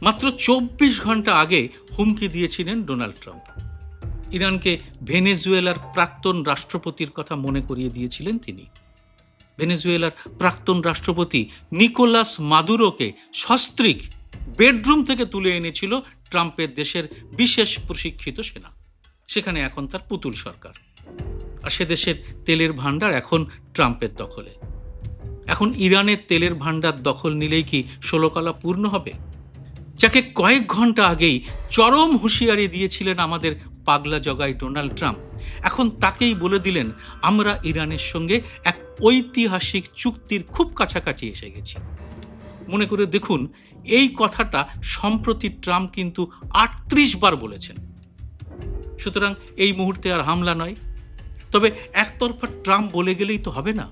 মাত্র ২৪ ঘন্টা আগে হুমকি দিয়েছিলেন ডোনাল্ড ট্রাম্প। ইরানকে ভেনেজুয়েলার প্রাক্তন রাষ্ট্রপতির কথা মনে করিয়ে দিয়েছিলেন তিনি। ভেনেজুয়েলার প্রাক্তন রাষ্ট্রপতি নিকোলাস মাদুরোকে সস্ত্রীক বেডরুম থেকে তুলে এনেছিল ট্রাম্পের দেশের বিশেষ প্রশিক্ষিত সেনা। সেখানে এখন তার পুতুল সরকার। আর সে দেশের তেলের ভাণ্ডার এখন ট্রাম্পের দখলে। এখন ইরানের তেলের ভাণ্ডার দখল নিলেই কি ষোলকলা পূর্ণ হবে? যাকে কয়েক ঘন্টা আগেই চরম হুঁশিয়ারি দিয়েছিলেন আমাদের পাগলা জগাই ডোনাল্ড ট্রাম্প, এখন তাকেই বলে দিলেন আমরা ইরানের সঙ্গে এক ঐতিহাসিক চুক্তির খুব কাছাকাছি এসে গেছি। মনে করে দেখুন, এই কথাটা সম্প্রতি ট্রাম্প কিন্তু ৩৮ বার বলেছেন। সুতরাং এই মুহূর্তে আর হামলা নয়। তবে একতরফা ট্রাম্প বলে গেলেই তো হবে না।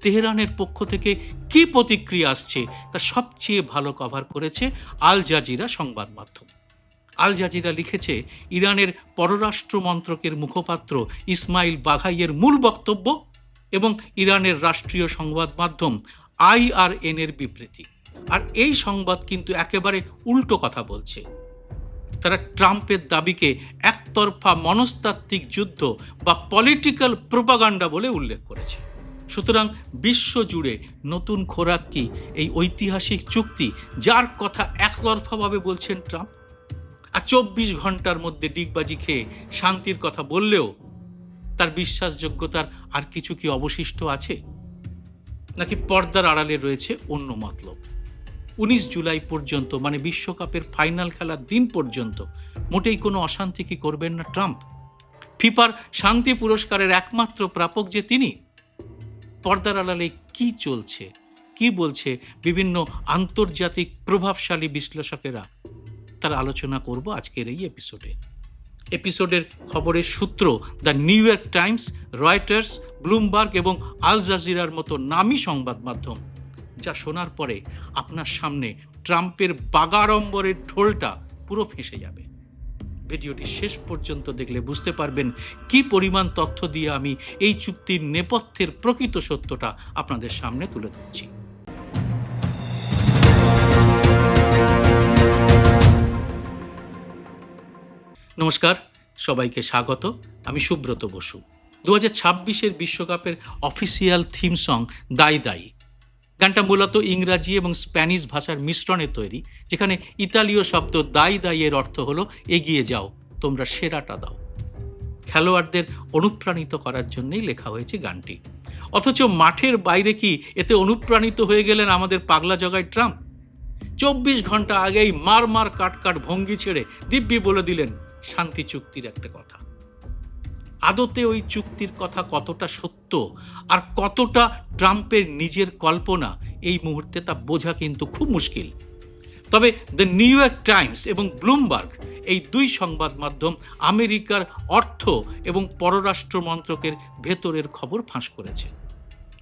তেহরানের পক্ষ থেকে কি প্রতিক্রিয়া আসছে তা সবচেয়ে ভালো কভার করেছে আল জাজিরা সংবাদ মাধ্যম। আল জাজিরা লিখেছে, ইরানের পররাষ্ট্র মন্ত্রকের মুখপাত্র ইসমাইল বাঘাইয়ের মূল বক্তব্য এবং ইরানের রাষ্ট্রীয় সংবাদ মাধ্যম IRN এর বিবৃতি। আর এই সংবাদ কিন্তু একেবারে উল্টো কথা বলছে। তারা ট্রাম্পের দাবিকে একতরফা মনস্তাত্ত্বিক যুদ্ধ বা পলিটিক্যাল প্রোপাগান্ডা বলে উল্লেখ করেছে। সুতরাং বিশ্বজুড়ে নতুন খোরাক কি এই ঐতিহাসিক চুক্তি, যার কথা একতরফাভাবে বলছেন ট্রাম্প? আর ২৪ ঘন্টার মধ্যে ডিগবাজি খেয়ে শান্তির কথা বললেও তার বিশ্বাসযোগ্যতার আর কিছু কি অবশিষ্ট আছে? নাকি পর্দার আড়ালে রয়েছে অন্য মতলব? ১৯ জুলাই পর্যন্ত, মানে বিশ্বকাপের ফাইনাল খেলার দিন পর্যন্ত মোটেই কোনো অশান্তি কি করবেন না ট্রাম্প? ফিফার শান্তি পুরস্কারের একমাত্র প্রাপক যে তিনি। পর্দার আড়ালে কি চলছে, কি বলছে বিভিন্ন আন্তর্জাতিক প্রভাবশালী বিশ্লেষকেরা, তার আলোচনা করব আজকের এই এপিসোডের খবরের সূত্র the new York Times, Reuters, Bloomberg এবং আল জাজিরার মতো নামী সংবাদ মাধ্যম, যা শোনার পরে আপনার সামনে ট্রাম্পের বাগাড়ম্বরের ঢোলটা পুরো ফেঁসে যাবে। ভিডিওটি শেষ পর্যন্ত দেখলে বুঝতে পারবেন কি পরিমাণ তথ্য দিয়ে আমি এই চুক্তির নেপথ্যের প্রকৃত সত্যটা আপনাদের সামনে তুলে ধরছি। নমস্কার, সবাইকে স্বাগত। আমি সুব্রত বসু। 2026 বিশ্বকাপের অফিসিয়াল থিম সং দাই দাই গানটা মূলত ইংরাজি এবং স্প্যানিশ ভাষার মিশ্রণে তৈরি, যেখানে ইতালীয় শব্দ দাই দাই এর অর্থ হলো এগিয়ে যাও, তোমরা সেরাটা দাও। খেলোয়াড়দের অনুপ্রাণিত করার জন্যই লেখা হয়েছে গানটি। অথচ মাঠের বাইরে কি এতে অনুপ্রাণিত হয়ে গেলেন আমাদের পাগলা জগাই ট্রাম্প? 24 ঘন্টা আগেই মার কাট ভঙ্গি ছেড়ে দিব্যি বলে দিলেন শান্তি চুক্তির একটা কথা। আদতে ওই চুক্তির কথা কতটা সত্য আর কতটা ট্রাম্পের নিজের কল্পনা, এই মুহূর্তে তা বোঝা কিন্তু খুব মুশকিল। তবে দ্য নিউ ইয়র্ক টাইমস এবং ব্লুমবার্গ, এই দুই সংবাদ মাধ্যম আমেরিকার অর্থ এবং পররাষ্ট্র মন্ত্রকের ভেতরের খবর ফাঁস করেছে।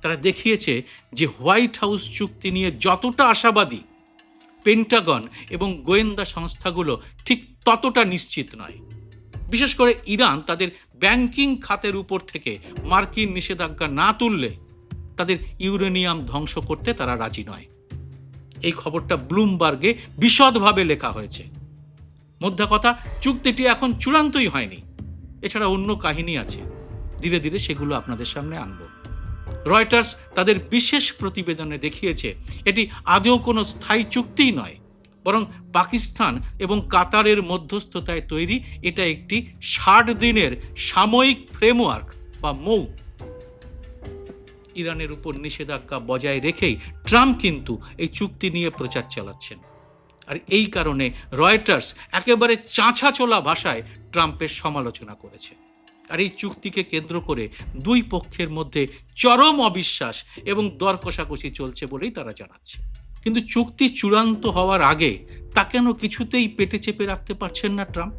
তারা দেখিয়েছে যে হোয়াইট হাউস চুক্তি নিয়ে যতটা আশাবাদী, পেন্টাগন এবং গোয়েন্দা সংস্থাগুলো ঠিক ততটা নিশ্চিত নয়। বিশেষ করে ইরান তাদের ব্যাংকিং খাতের উপর থেকে মার্কিন নিষেধাজ্ঞা না তুললে তাদের ইউরেনিয়াম ধ্বংস করতে তারা রাজি নয়। এই খবরটা ব্লুমবার্গে বিশদভাবে লেখা হয়েছে। মোদ্দা কথা, চুক্তিটি এখন চূড়ান্তই হয়নি। এছাড়া অন্য কাহিনী আছে, ধীরে ধীরে সেগুলো আপনাদের সামনে আনব। রয়টার্স তাদের বিশেষ প্রতিবেদনে দেখিয়েছে এটি আদৌ কোনো স্থায়ী চুক্তিই নয়, বরং পাকিস্তান এবং কাতারের মধ্যস্থতায় তৈরি এটা একটি ৬০ দিনের সাময়িক ফ্রেমওয়ার্ক বা মৌ। ইরানের উপর নিষেধাজ্ঞা বজায় রেখেই ট্রাম্প কিন্তু এই চুক্তি নিয়ে প্রচার চালাচ্ছেন। আর এই কারণে রয়টার্স একেবারে চাঁছাছোলা ভাষায় ট্রাম্পের সমালোচনা করেছে। আর এই চুক্তিকে কেন্দ্র করে দুই পক্ষের মধ্যে চরম অবিশ্বাস এবং দর কষাকষি চলছে বলেই তারা জানাচ্ছে। কিন্তু চুক্তি চূড়ান্ত হওয়ার আগে তা কেন কিছুতেই পেটে চেপে রাখতে পারছেন না ট্রাম্প?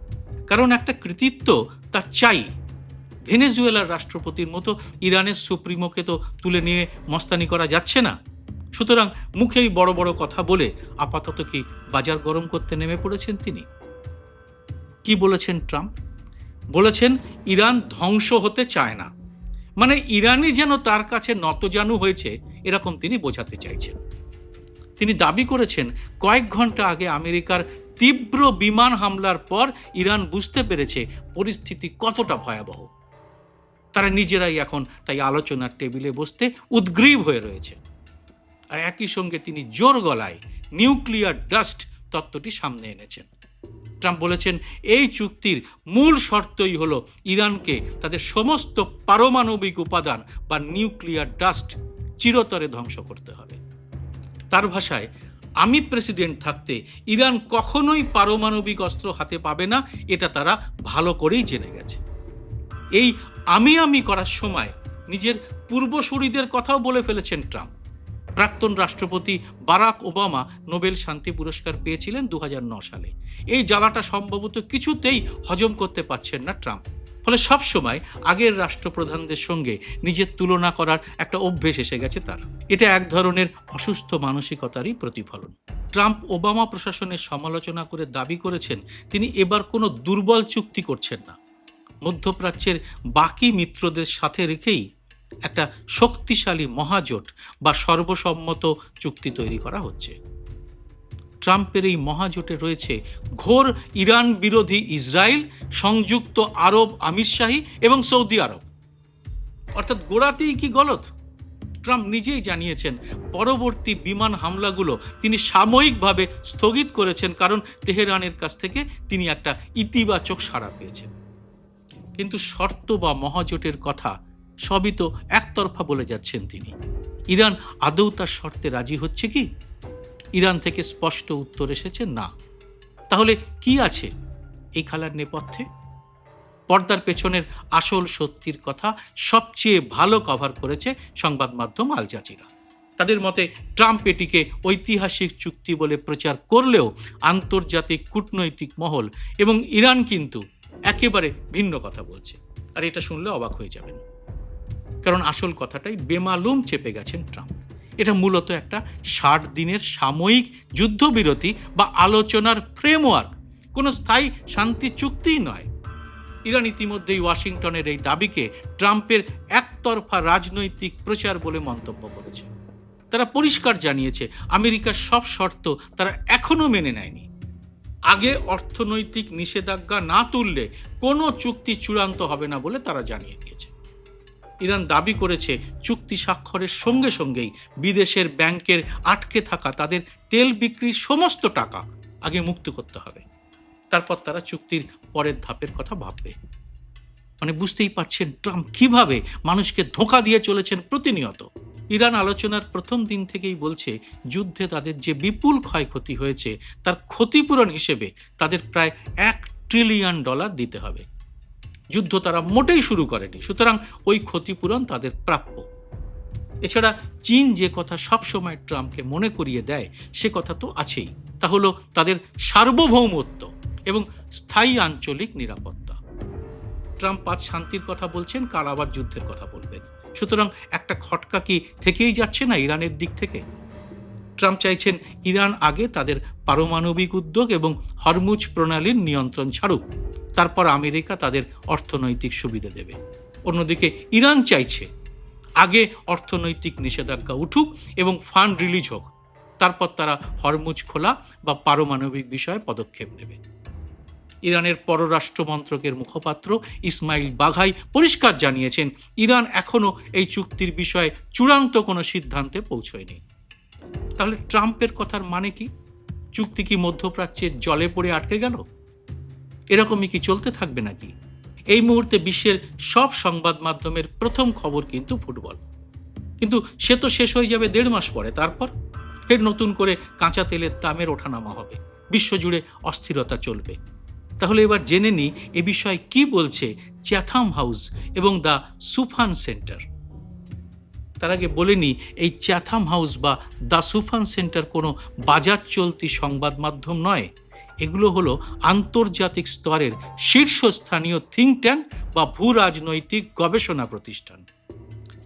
কারণ একটা কৃতিত্ব তার চাই। ভেনেজুয়েলার রাষ্ট্রপতির মতো ইরানের সুপ্রিমোকে তো তুলে নিয়ে মস্তানি করা যাচ্ছে না। সুতরাং মুখেই বড় বড় কথা বলে আপাতত কি বাজার গরম করতে নেমে পড়েছেন তিনি। কি বলেছেন ট্রাম্প? বলেছেন ইরান ধ্বংস হতে চায় না, মানে ইরানই যেন তার কাছে নতজানু হয়েছে এরকম তিনি বোঝাতে চাইছেন। তিনি দাবি করেছেন কয়েক ঘন্টা আগে আমেরিকার তীব্র বিমান হামলার পর ইরান বুঝতে পেরেছে পরিস্থিতি কতটা ভয়াবহ। তারা নিজেরাই এখন তাই আলোচনার টেবিলে বসতে উদ্গ্রীব হয়ে রয়েছে। আর একই সঙ্গে তিনি জোর গলায় নিউক্লিয়ার ডাস্ট তত্ত্বটি সামনে এনেছেন। ট্রাম্প বলেছেন এই চুক্তির মূল শর্তই হলো ইরানকে তাদের সমস্ত পারমাণবিক উপাদান বা নিউক্লিয়ার ডাস্ট চিরতরে ধ্বংস করতে হবে। তার ভাষায়, আমি প্রেসিডেন্ট থাকতে ইরান কখনোই পারমাণবিক অস্ত্র হাতে পাবে না, এটা তারা ভালো করেই জেনে গেছে। এই আমি করার সময় নিজের পূর্বসূরিদের কথাও বলে ফেলেছেন ট্রাম্প। প্রাক্তন রাষ্ট্রপতি বারাক ওবামা নোবেল শান্তি পুরস্কার পেয়েছিলেন 2009 সালে। এই জ্বালাটা সম্ভবত কিছুতেই হজম করতে পারছেন না ট্রাম্প। ফলে সবসময় আগের রাষ্ট্রপ্রধানদের সঙ্গে নিজের তুলনা করার একটা অভ্যেস এসে গেছে তার। এটা এক ধরনের অসুস্থ মানসিকতারই প্রতিফলন। ট্রাম্প ওবামা প্রশাসনের সমালোচনা করে দাবি করেছেন তিনি এবার কোনো দুর্বল চুক্তি করছেন না, মধ্যপ্রাচ্যের বাকি মিত্রদের সাথে রেখেই একটা শক্তিশালী মহাজোট বা সর্বসম্মত চুক্তি তৈরি করা হচ্ছে। ট্রাম্পের এই মহাজোটে রয়েছে ঘোর ইরান বিরোধী ইসরায়েল, সংযুক্ত আরব আমিরশাহী এবং সৌদি আরব। অর্থাৎ গোড়াতেই কি গলত? ট্রাম্প নিজেই জানিয়েছেন পরবর্তী বিমান হামলাগুলো তিনি সাময়িকভাবে স্থগিত করেছেন, কারণ তেহরানের কাছ থেকে তিনি একটা ইতিবাচক সাড়া পেয়েছেন। কিন্তু শর্ত বা মহাজোটের কথা সবই তো একতরফা বলে যাচ্ছেন তিনি। ইরান আদৌ তার শর্তে রাজি হচ্ছে কি? ইরান থেকে স্পষ্ট উত্তর এসেছে না। তাহলে কি আছে এই খেলার নেপথ্যে? পর্দার পেছনের আসল সত্যির কথা সবচেয়ে ভালো কভার করেছে সংবাদ মাধ্যম আল জাজিরা। তাদের মতে ট্রাম্প এটিকে ঐতিহাসিক চুক্তি বলে প্রচার করলেও আন্তর্জাতিক কূটনৈতিক মহল এবং ইরান কিন্তু একেবারে ভিন্ন কথা বলছে। আর এটা শুনলে অবাক হয়ে যাবেন, কারণ আসল কথাটাই বেমালুম চেপে গেছেন ট্রাম্প। এটা মূলত একটা 60 দিনের সাময়িক যুদ্ধবিরতি বা আলোচনার ফ্রেমওয়ার্ক, কোনো স্থায়ী শান্তি চুক্তিই নয়। ইরান ইতিমধ্যেই ওয়াশিংটনের এই দাবিকে ট্রাম্পের একতরফা রাজনৈতিক প্রচার বলে মন্তব্য করেছে। তারা পরিষ্কার জানিয়েছে আমেরিকার সব শর্ত তারা এখনো মেনে নেয়নি। আগে অর্থনৈতিক নিষেধাজ্ঞা না তুললে কোনো চুক্তি চূড়ান্ত হবে না বলে তারা জানিয়ে দিয়েছে। ইরান দাবি করেছে চুক্তি স্বাক্ষরের সঙ্গে সঙ্গেই বিদেশের ব্যাংকের আটকে থাকা তাদের তেল বিক্রির সমস্ত টাকা আগে মুক্ত করতে হবে, তারপর তারা চুক্তির পরের ধাপের কথা ভাববে। মানে বুঝতেই পারছেন ট্রাম্প কিভাবে মানুষকে ধোঁকা দিয়ে চলেছেন প্রতিনিয়ত। ইরান আলোচনার প্রথম দিন থেকেই বলছে যুদ্ধে তাদের যে বিপুল ক্ষয়ক্ষতি হয়েছে তার ক্ষতিপূরণ হিসেবে তাদের প্রায় $1 ট্রিলিয়ন দিতে হবে। যুদ্ধ তারা মোটেই শুরু করেনি, সুতরাং ওই ক্ষতিপূরণ তাদের প্রাপ্য। এছাড়া চীন যে কথা সবসময় ট্রাম্পকে মনে করিয়ে দেয় সে কথা তো আছেই, তা হলো তাদের সার্বভৌমত্ব এবং স্থায়ী আঞ্চলিক নিরাপত্তা। ট্রাম্প আজ শান্তির কথা বলছেন, কাল আবার যুদ্ধের কথা বলবেন। সুতরাং একটা খটকা কি থেকেই যাচ্ছে না ইরানের দিক থেকে? ট্রাম্প চাইছেন ইরান আগে তাদের পারমাণবিক উদ্যোগ এবং হরমুজ প্রণালীর নিয়ন্ত্রণ ছাড়ুক, তারপর আমেরিকা তাদের অর্থনৈতিক সুবিধা দেবে। অন্যদিকে ইরান চাইছে আগে অর্থনৈতিক নিষেধাজ্ঞা উঠুক এবং ফান্ড রিলিজ হোক, তারপর তারা হরমুজ খোলা বা পারমাণবিক বিষয়ে পদক্ষেপ নেবে। ইরানের পররাষ্ট্র মন্ত্রকের মুখপাত্র ইসমাইল বাঘাই পরিষ্কার জানিয়েছেন ইরান এখনও এই চুক্তির বিষয়ে চূড়ান্ত কোনো সিদ্ধান্তে পৌঁছয়নি। তাহলে ট্রাম্পের কথার মানে কি? চুক্তি কি মধ্যপ্রাচ্যের জলে পড়ে আটকে গেল? এরকমই কি চলতে থাকবে নাকি? এই মুহূর্তে বিশ্বের সব সংবাদ মাধ্যমের প্রথম খবর কিন্তু ফুটবল, কিন্তু সে তো শেষ হয়ে যাবে 1.5 মাস পরে। তারপর ফের নতুন করে কাঁচা তেলের দামের ওঠানামা হবে, বিশ্বজুড়ে অস্থিরতা চলবে। তাহলে এবার জেনে নিই এ বিষয়ে কি বলছে চ্যাথাম হাউস এবং দ্য সুফান সেন্টার। তার আগে বলে নিই এই চ্যাথাম হাউস বা দ্য সুফান সেন্টার কোনো বাজার চলতি সংবাদ মাধ্যম নয়। এগুলো হলো আন্তর্জাতিক স্তরের শীর্ষস্থানীয় থিঙ্ক ট্যাঙ্ক বা ভূ রাজনৈতিক গবেষণা প্রতিষ্ঠান।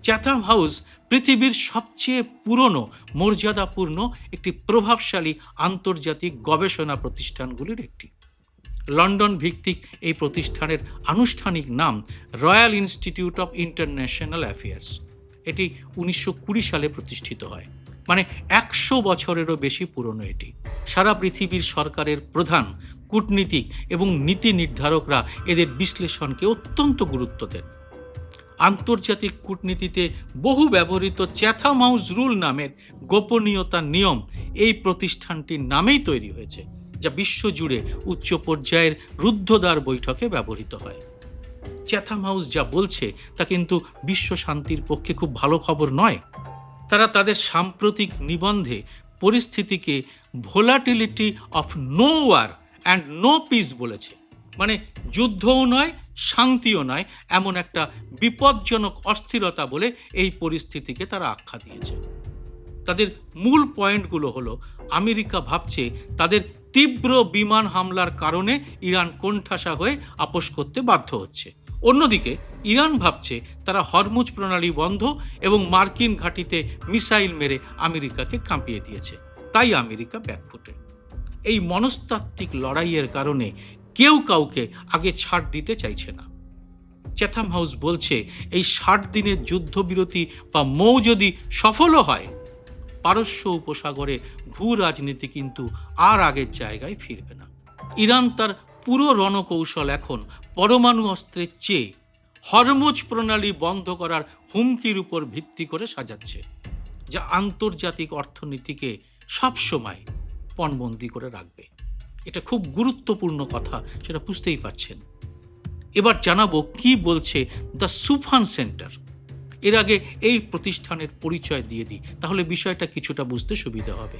চ্যাথাম হাউস পৃথিবীর সবচেয়ে পুরনো মর্যাদাপূর্ণ একটি প্রভাবশালী আন্তর্জাতিক গবেষণা প্রতিষ্ঠানগুলির একটি। লন্ডন ভিত্তিক এই প্রতিষ্ঠানের আনুষ্ঠানিক নাম royal institute of international affairs. এটি 1920 সালে প্রতিষ্ঠিত হয়। মানে 100 বছরেরও বেশি পুরনো এটি। সারা পৃথিবীর সরকারের প্রধান, কূটনীতিক এবং নীতি নির্ধারকরা এদের বিশ্লেষণকে অত্যন্ত গুরুত্ব দেন। আন্তর্জাতিক কূটনীতিতে বহু ব্যবহৃত চ্যাথাম হাউস রুল নামের গোপনীয়তার নিয়ম এই প্রতিষ্ঠানটির নামেই তৈরি হয়েছে, যা বিশ্বজুড়ে উচ্চ পর্যায়ের রুদ্ধদ্বার বৈঠকে ব্যবহৃত হয়। চ্যাথাম হাউস যা বলছে তা কিন্তু বিশ্ব শান্তির পক্ষে খুব ভালো খবর নয়। তারা তাদের সাম্প্রতিক নিবন্ধে পরিস্থিতিকে volatility of no war and no peace বলেছে। মানে যুদ্ধও নয়, শান্তিও নয়, এমন একটা বিপজ্জনক অস্থিরতা বলে এই পরিস্থিতিকে তারা আখ্যা দিয়েছে। তাদের মূল পয়েন্টগুলো হলো, আমেরিকা ভাবছে তাদের তীব্র বিমান হামলার কারণে ইরান কোণঠাসা হয়ে আপোস করতে বাধ্য হচ্ছে। অন্যদিকে ইরান ভাবছে তারা হরমুজ প্রণালী বন্ধ এবং মার্কিন ঘাঁটিতে মিসাইল মেরে আমেরিকাকে কাঁপিয়ে দিয়েছে, তাই আমেরিকা ব্যাকফুটে। এই মনস্তাত্ত্বিক লড়াইয়ের কারণে কেউ কাউকে আগে ছাড় দিতে চাইছে না। চ্যাথাম হাউস বলছে এই 60 দিনের যুদ্ধবিরতি বা মৌ যদি সফলও হয়, পারস্য উপসাগরে ভূ রাজনীতি কিন্তু আর আগের জায়গায় ফিরবে না। ইরান তার পুরো রণকৌশল এখন পরমাণু অস্ত্রের চেয়ে হরমুজ প্রণালী বন্ধ করার হুমকির উপর ভিত্তি করে সাজাচ্ছে, যা আন্তর্জাতিক অর্থনীতিকে সবসময় পণবন্দি করে রাখবে। এটা খুব গুরুত্বপূর্ণ কথা, সেটা বুঝতেই পারছেন। এবার জানাবো কি বলছে দ্য সুফান সেন্টার। এর আগে এই প্রতিষ্ঠানের পরিচয় দিয়ে দিই, তাহলে বিষয়টা কিছুটা বুঝতে সুবিধা হবে।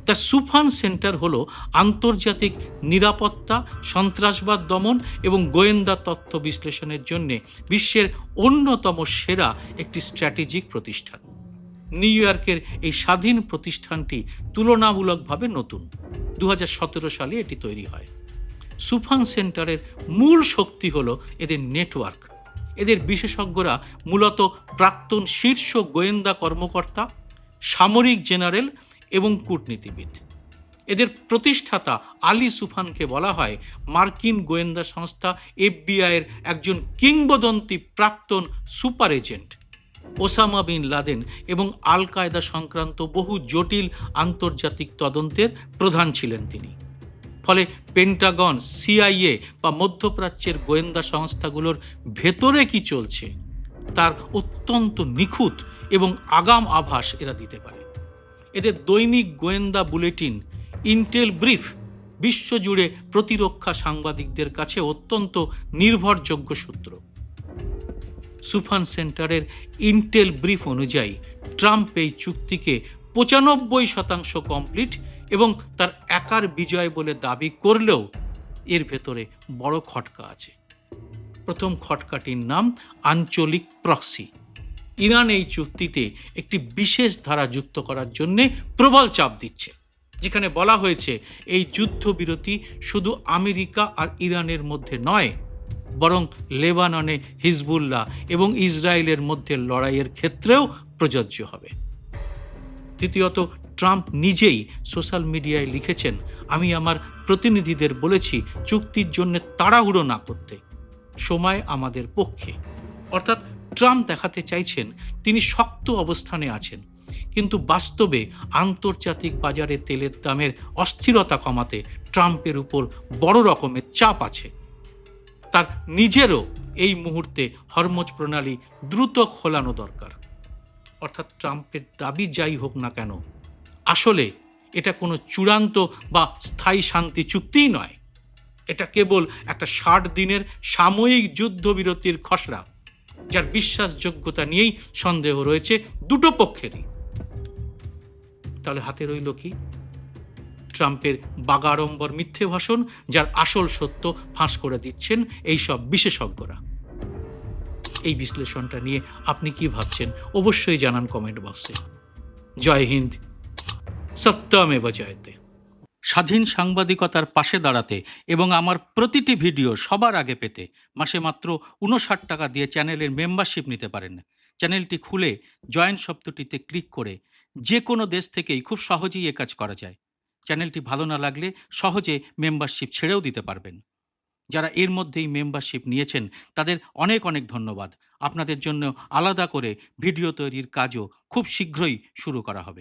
দ্য সুফান সেন্টার হলো আন্তর্জাতিক নিরাপত্তা, সন্ত্রাসবাদ দমন এবং গোয়েন্দা তথ্য বিশ্লেষণের জন্য বিশ্বের অন্যতম সেরা একটি স্ট্র্যাটেজিক প্রতিষ্ঠান। নিউ ইয়র্কের এই স্বাধীন প্রতিষ্ঠানটি তুলনামূলকভাবে নতুন, 2017 সালে এটি তৈরি হয়। সুফান সেন্টারের মূল শক্তি হলো এদের নেটওয়ার্ক। এদের বিশেষজ্ঞরা মূলত প্রাক্তন শীর্ষ গোয়েন্দা কর্মকর্তা, সামরিক জেনারেল এবং কূটনীতিবিদ। এদের প্রতিষ্ঠাতা আলী সুফানকে বলা হয় মার্কিন গোয়েন্দা সংস্থা এফবিআইয়ের একজন কিংবদন্তি প্রাক্তন super agent. Osama bin Laden এবং আল কায়দা সংক্রান্ত বহু জটিল আন্তর্জাতিক তদন্তের প্রধান ছিলেন তিনি। ফলে পেন্টাগন, সিআইএ বা মধ্যপ্রাচ্যের গোয়েন্দা সংস্থাগুলোর ভেতরে কি চলছে তার অত্যন্ত নিখুঁত এবং আগাম আভাস এরা দিতে পারে। এদের দৈনিক গোয়েন্দা বুলেটিন ইন্টেল ব্রিফ বিশ্বজুড়ে প্রতিরক্ষা সাংবাদিকদের কাছে অত্যন্ত নির্ভরযোগ্য সূত্র। সুফান সেন্টারের ইন্টেল ব্রিফ অনুযায়ী ট্রাম্প এই চুক্তিকে 95% কমপ্লিট এবং তার একার বিজয় বলে দাবি করলেও এর ভেতরে বড় খটকা আছে। প্রথম খটকাটির নাম আঞ্চলিক প্রক্সি। ইরান এই চুক্তিতে একটি বিশেষ ধারা যুক্ত করার জন্য প্রবল চাপ দিচ্ছে, যেখানে বলা হয়েছে এই যুদ্ধবিরতি শুধু আমেরিকা আর ইরানের মধ্যে নয়, বরং লেবাননে হিজবুল্লাহ এবং ইসরায়েলের মধ্যে লড়াইয়ের ক্ষেত্রেও প্রযোজ্য হবে। দ্বিতীয়ত, ট্রাম্প নিজেই সোশ্যাল মিডিয়ায় লিখেছেন, আমি আমার প্রতিনিধিদের বলেছি চুক্তির জন্য তাড়াহুড়ো না করতে, সময় আমাদের পক্ষে। অর্থাৎ ট্রাম্প দেখাতে চাইছেন তিনি শক্ত অবস্থানে আছেন, কিন্তু বাস্তবে আন্তর্জাতিক বাজারে তেলের দামের অস্থিরতা কমাতে ট্রাম্পের উপর বড় রকমের চাপ আছে। তার নিজেরও এই মুহূর্তে হরমুজ প্রণালী দ্রুত খোলানো দরকার। অর্থাৎ ট্রাম্পের দাবি যাই হোক না কেন, আসলে এটা কোনো চূড়ান্ত বা স্থায়ী শান্তি চুক্তিই নয়। এটা কেবল একটা 60 দিনের সাময়িক যুদ্ধবিরতির খসড়া, যার বিশ্বাসযোগ্যতা নিয়েই সন্দেহ রয়েছে দুটো পক্ষেরই। তাহলে হাতে রইল কি? ট্রাম্পের বাগাড়ম্বর মিথ্যে ভাষণ, যার আসল সত্য ফাঁস করে দিচ্ছেন এইসব বিশেষজ্ঞরা। এই বিশ্লেষণটা নিয়ে আপনি কি ভাবছেন অবশ্যই জানান কমেন্ট বক্সে। জয় হিন্দ, সত্যমেব জয়তে। স্বাধীন সাংবাদিকতার পাশে দাঁড়াতে এবং আমার প্রতিটি ভিডিও সবার আগে পেতে মাসে মাত্র 59 টাকা দিয়ে চ্যানেলের মেম্বারশিপ নিতে পারেন। চ্যানেলটি খুলে জয়েন শব্দটিতে ক্লিক করে যে কোনো দেশ থেকেই খুব সহজেই এ কাজ করা যায়। চ্যানেলটি ভালো না লাগলে সহজে মেম্বারশিপ ছেড়েও দিতে পারবেন। যারা এর মধ্যেই মেম্বারশিপ নিয়েছেন তাদের অনেক অনেক ধন্যবাদ। আপনাদের জন্য আলাদা করে ভিডিও তৈরির কাজও খুব শীঘ্রই শুরু করা হবে।